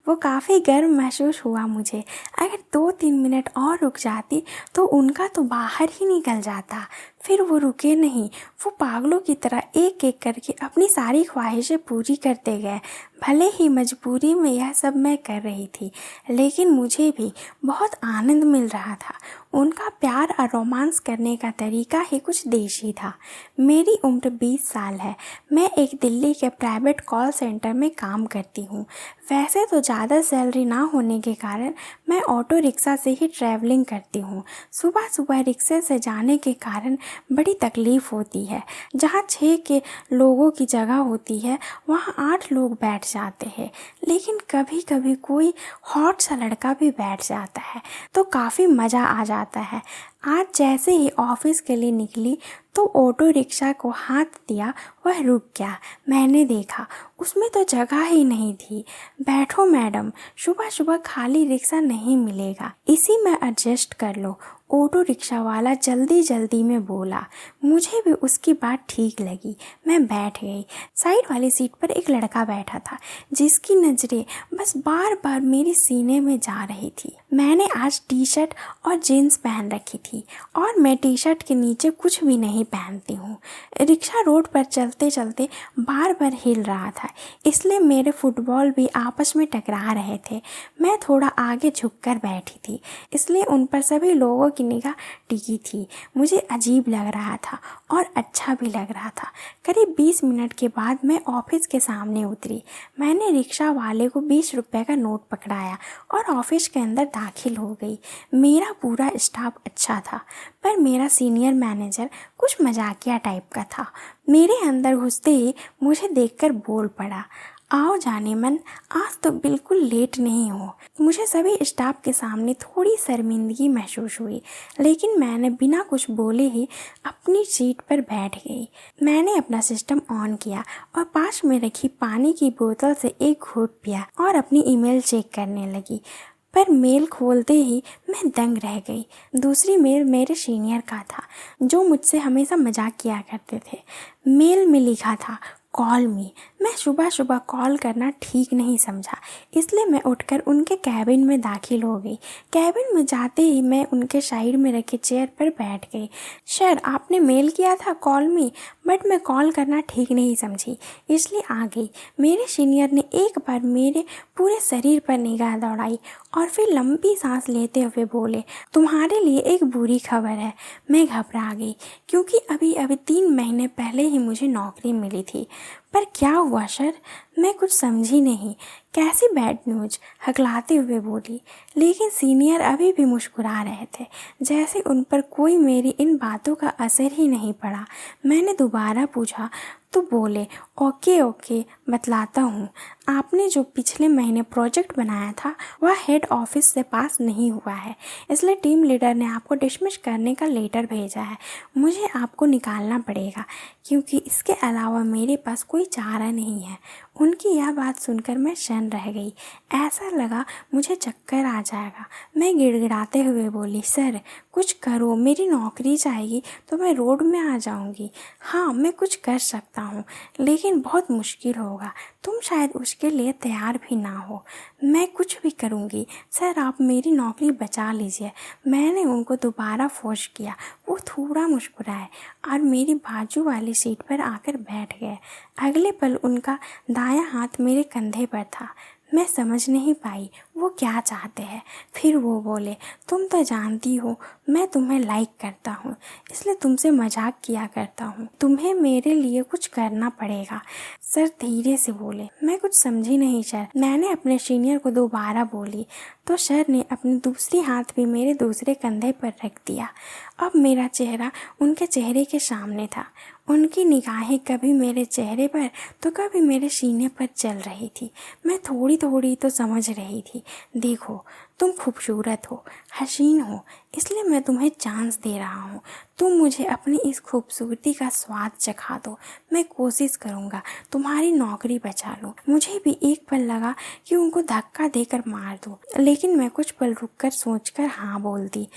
वो काफ़ी गर्म महसूस हुआ मुझे। अगर 2-3 मिनट और रुक जाती तो उनका तो बाहर ही निकल जाता। फिर वो रुके नहीं, वो पागलों की तरह एक एक करके अपनी सारी ख्वाहिशें पूरी करते गए। भले ही मजबूरी में यह सब मैं कर रही थी, लेकिन मुझे भी बहुत आनंद मिल रहा था। उनका प्यार और रोमांस करने का तरीका ही कुछ देशी था। मेरी उम्र 20 साल है। मैं एक दिल्ली के प्राइवेट कॉल सेंटर में काम करती हूँ। वैसे तो ज़्यादा सैलरी ना होने के कारण मैं ऑटो रिक्शा से ही ट्रैवलिंग करती हूँ। सुबह सुबह रिक्शे से जाने के कारण बड़ी तकलीफ़ होती है। जहाँ 6 के लोगों की जगह होती है वहाँ 8 लोग बैठ जाते हैं। लेकिन कभी कभी कोई हॉट सा लड़का भी बैठ जाता है तो काफ़ी मज़ा आ जाता है। आज जैसे ही ऑफिस के लिए निकली तो ऑटो रिक्शा को हाथ दिया, वह रुक गया। मैंने देखा उसमें तो जगह ही नहीं थी। बैठो मैडम, सुबह सुबह खाली रिक्शा नहीं मिलेगा, इसी में एडजस्ट कर लो, ऑटो रिक्शा वाला जल्दी जल्दी में बोला। मुझे भी उसकी बात ठीक लगी। मैं बैठ गई। साइड वाली सीट पर एक लड़का बैठा था जिसकी नज़रें बस बार बार मेरे सीने में जा रही थी। मैंने आज टी शर्ट और जीन्स पहन रखी थी और मैं टी शर्ट के नीचे कुछ भी नहीं पहनती हूँ। रिक्शा रोड पर चलते चलते बार बार हिल रहा था, इसलिए मेरे फुटबॉल भी आपस में टकरा रहे थे। मैं थोड़ा आगे झुककर बैठी थी, इसलिए उन पर सभी लोगों की निगाह टिकी थी। मुझे अजीब लग रहा था और अच्छा भी लग रहा था। करीब 20 मिनट के बाद मैं ऑफिस के सामने उतरी। मैंने रिक्शा वाले को 20 रुपए का नोट पकड़ाया और ऑफिस के अंदर दाखिल हो गई। मेरा पूरा स्टाफ अच्छा था, पर मेरा सीनियर मैनेजर कुछ मजाकिया टाइप का था। मेरे अंदर घुसते ही मुझे देखकर बोल पड़ा, आओ जाने मन, आज तो बिल्कुल लेट नहीं हो। मुझे सभी स्टाफ के सामने थोड़ी शर्मिंदगी महसूस हुई, लेकिन मैंने बिना कुछ बोले ही अपनी सीट पर बैठ गई। मैंने अपना सिस्टम ऑन किया और पास में रखी पानी की बोतल से एक घूंट पिया और अपनी ईमेल चेक करने लगी। पर मेल खोलते ही मैं दंग रह गई। दूसरी मेल मेरे सीनियर का था, जो मुझसे हमेशा मजाक किया करते थे। मेल में लिखा था, कॉल मी। मैं सुबह सुबह कॉल करना ठीक नहीं समझा, इसलिए मैं उठकर उनके कैबिन में दाखिल हो गई। कैबिन में जाते ही मैं उनके साइड में रखे चेयर पर बैठ गई। सर, आपने मेल किया था कॉल मी, बट मैं कॉल करना ठीक नहीं समझी, इसलिए आ गई। मेरे सीनियर ने एक बार मेरे पूरे शरीर पर निगाह दौड़ाई और फिर लंबी सांस लेते हुए बोले, तुम्हारे लिए एक बुरी खबर है। मैं घबरा गई, क्योंकि अभी अभी 3 महीने पहले ही मुझे नौकरी मिली थी। पर क्या हुआ सर? मैं कुछ समझी नहीं। कैसी बैड न्यूज? हकलाते हुए बोली। लेकिन सीनियर अभी भी मुस्कुरा रहे थे, जैसे उन पर कोई मेरी इन बातों का असर ही नहीं पड़ा। मैंने दोबारा पूछा तो बोले, ओके ओके, बतलाता हूँ। आपने जो पिछले महीने प्रोजेक्ट बनाया था वह हेड ऑफिस से पास नहीं हुआ है, इसलिए टीम लीडर ने आपको डिसमिस करने का लेटर भेजा है। मुझे आपको निकालना पड़ेगा, क्योंकि इसके अलावा मेरे पास कोई चारा नहीं है। उनकी यह बात सुनकर मैं शन रह गई। ऐसा लगा मुझे चक्कर आ जाएगा। मैं गिड़गिड़ाते हुए बोली, सर कुछ करो, मेरी नौकरी जाएगी तो मैं रोड में आ जाऊंगी। हाँ, मैं कुछ कर सकता हूँ, लेकिन बहुत मुश्किल होगा। तुम शायद उसके लिए तैयार भी ना हो। मैं कुछ भी करूँगी सर, आप मेरी नौकरी बचा लीजिए। मैंने उनको दोबारा फोर्स किया। वो थोड़ा मुस्कुराए और मेरी बाजू वाली सीट पर आकर बैठ गए। अगले पल उनका दायां हाथ मेरे कंधे पर था। मैं समझ नहीं पाई वो क्या चाहते हैं। फिर वो बोले, तुम तो जानती हो मैं तुम्हें लाइक करता हूँ, इसलिए तुमसे मजाक किया करता हूँ। तुम्हें मेरे लिए कुछ करना पड़ेगा। सर धीरे से बोले। मैं कुछ समझी नहीं सर। मैंने अपने सीनियर को दोबारा बोली तो सर ने अपनी दूसरी हाथ भी मेरे दूसरे कंधे पर रख दिया। अब मेरा चेहरा उनके चेहरे के सामने था। उनकी निगाहें कभी मेरे चेहरे पर तो कभी मेरे सीने पर चल रही थी। मैं थोड़ी थोड़ी तो समझ रही थी, देखो तुम खूबसूरत हो, हसीन हो, इसलिए मैं तुम्हें चांस दे रहा हूँ। तुम मुझे अपनी इस खूबसूरती का स्वाद चखा दो। मैं कोशिश करूँगा तुम्हारी नौकरी बचा लूँ। मुझे भी एक पल लगा कि उनको धक्का देकर मार दूँ, लेकिन मैं कुछ पल रुककर सोचकर हाँ बोल दी।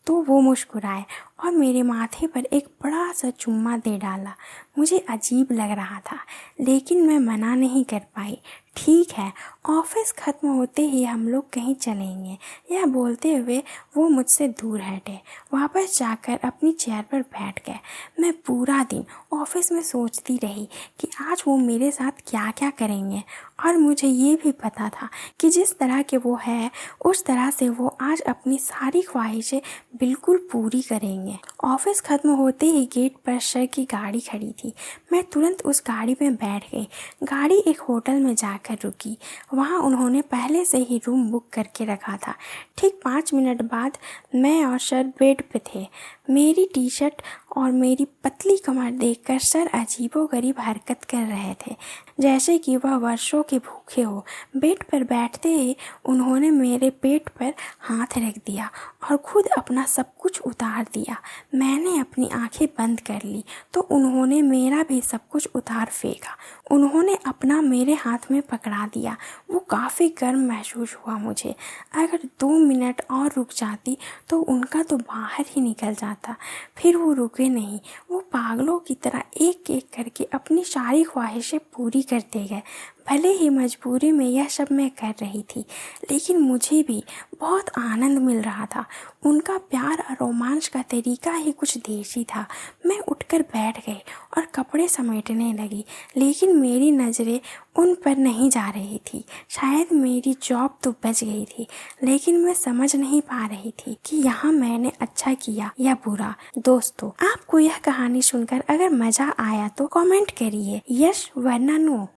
तो वो मुस्कुराए और मेरे माथे पर एक बड़ा सा चुम्मा दे डाला। मुझे अजीब लग रहा था, लेकिन मैं मना नहीं कर पाई। ठीक है, ऑफिस खत्म होते ही हम लोग कहीं चलेंगे। यह बोलते हुए वो मुझसे दूर हटे, वापस जाकर अपनी चेयर पर बैठ गए। मैं पूरा दिन ऑफिस में सोचती रही कि आज वो मेरे साथ क्या क्या करेंगे, और मुझे ये भी पता था कि जिस तरह के वो है उस तरह से वो आज अपनी सारी ख्वाहिशें बिल्कुल पूरी करेंगे। ऑफिस खत्म होते ही गेट पर सर की गाड़ी खड़ी थी। मैं तुरंत उस गाड़ी में बैठ गई। गाड़ी एक होटल में जाकर रुकी। वहाँ उन्होंने पहले से ही रूम बुक करके रखा था। ठीक 5 मिनट बाद मैं और सर बेड पे थे। मेरी टी शर्ट और मेरी पतली कमर देखकर सर अजीबोगरीब हरकत कर रहे थे, जैसे कि वह वर्षों के भूखे हो। बेड पर बैठते ही उन्होंने मेरे पेट पर हाथ रख दिया और खुद अपना सब कुछ उतार दिया। मैंने अपनी आंखें बंद कर ली तो उन्होंने मेरा भी सब कुछ उतार फेंका। उन्होंने अपना मेरे हाथ में पकड़ा दिया। वो काफ़ी गर्म महसूस हुआ मुझे। अगर 2 मिनट और रुक जाती तो उनका तो बाहर ही निकल जाता। फिर वो रुके नहीं। वो पागलों की तरह एक एक करके अपनी सारी ख्वाहिशें पूरी करते गए। भले ही मजबूरी में यह सब मैं कर रही थी, लेकिन मुझे भी बहुत आनंद मिल रहा था। उनका प्यार और रोमांच का तरीका ही कुछ देसी था। मैं उठकर बैठ गई और कपड़े समेटने लगी, लेकिन मेरी नज़रें उन पर नहीं जा रही थी। शायद मेरी जॉब तो बच गई थी, लेकिन मैं समझ नहीं पा रही थी कि यहाँ मैंने अच्छा किया या बुरा। दोस्तों, आपको यह कहानी सुनकर अगर मज़ा आया तो कमेंट करिए यस वरना नो।